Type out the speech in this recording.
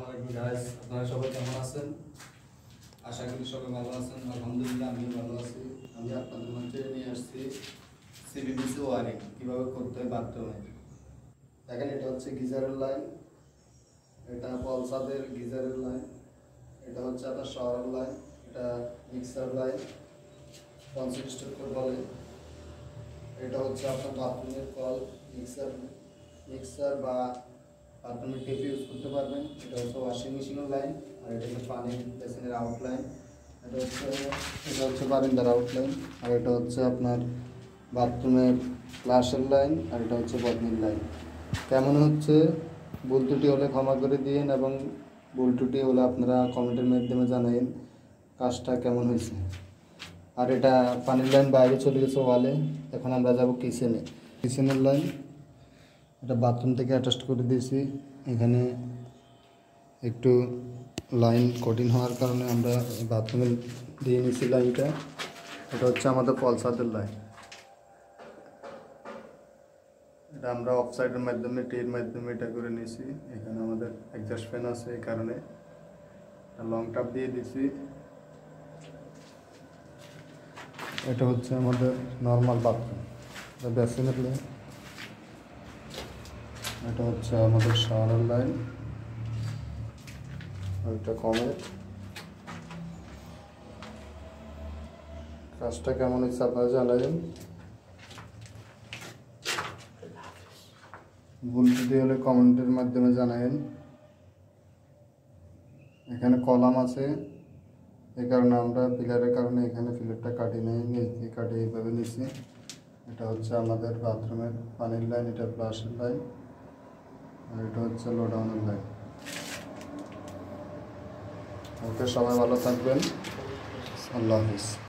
আসসালামু আলাইকুম গাইস, আপনারা সবাই কেমন আছেন? আশা করি সবাই ভালো আছেন। আলহামদুলিল্লাহ আমিও ভালো আছি। আমি আপনাদের মধ্যে নিয়ে আসছি সিবিবিসি ওয়ারিং কীভাবে করতে হয় বাথরুমে। দেখেন, এটা হচ্ছে গিজারের লাইন, এটা পলসাদের গিজারের লাইন, এটা হচ্ছে আপনার শাওয়ারের লাইন, এটা মিক্সার লাইন কনসিস্টেন্ট করে বলে। এটা হচ্ছে আপনার বাথরুমের কল, মিক্সার বা বাথরুমের টেপ ইউজ করতে পারবেন। এটা হচ্ছে ওয়াশিং মেশিনের লাইন, আর এটা হচ্ছে পানির বেসিনের আউটলাইন। এটা হচ্ছে বারান্দার আউটলাইন, আর এটা হচ্ছে আপনার বাথরুমের ফ্লাশের লাইন, আর এটা হচ্ছে বদনির লাইন। কেমন হচ্ছে ভুল ত্রুটি হলে ক্ষমা করে দিন, এবং ভুল ত্রুটি হলে আপনারা কমেন্টের মাধ্যমে জানাইন কাজটা কেমন হয়েছে। আর এটা পানির লাইন বাইরে চলে গেছে ওয়ালে। এখন আমরা যাব কিচেনের লাইন। এটা বাথরুম থেকে অ্যাটাচ করে দিয়েছি। এখানে একটু লাইন কঠিন হওয়ার কারণে আমরা বাথরুমে দিয়ে নিয়েছি লাইনটা। এটা হচ্ছে আমাদের পলসাদের লাইন। এটা আমরা অফসাইডের মাধ্যমে টির মাধ্যমে এটা করে নিয়েছি। এখানে আমাদের এক্সস্ট ফ্যান আছে, এই কারণে লং টাপ দিয়ে দিয়েছি। এটা হচ্ছে আমাদের নর্মাল বাথরুম, এটা বেসিনের লাইন। এটা হচ্ছে আমাদের শাওয়ারের লাইন, ওইটা কমে। কাজটা কেমন হয়েছে আপনারা জানাবেন। ভুল ত্রুটি হলে কমেন্টের মাধ্যমে জানাবেন। এখানে কলাম আছে, এই কারণে আমরা পিলারের কারণে এখানে পিলারটা কাটি নেই, নিচ দিয়ে কাটিয়ে এইভাবে নিছি। এটা হচ্ছে আমাদের বাথরুমের পানির লাইন, এটা ফ্লাশের লাইন, আর এটা হচ্ছে লোডাউনের লাইন। ওকে, সবাই ভালো থাকবেন। আল্লাহ হাফিজ।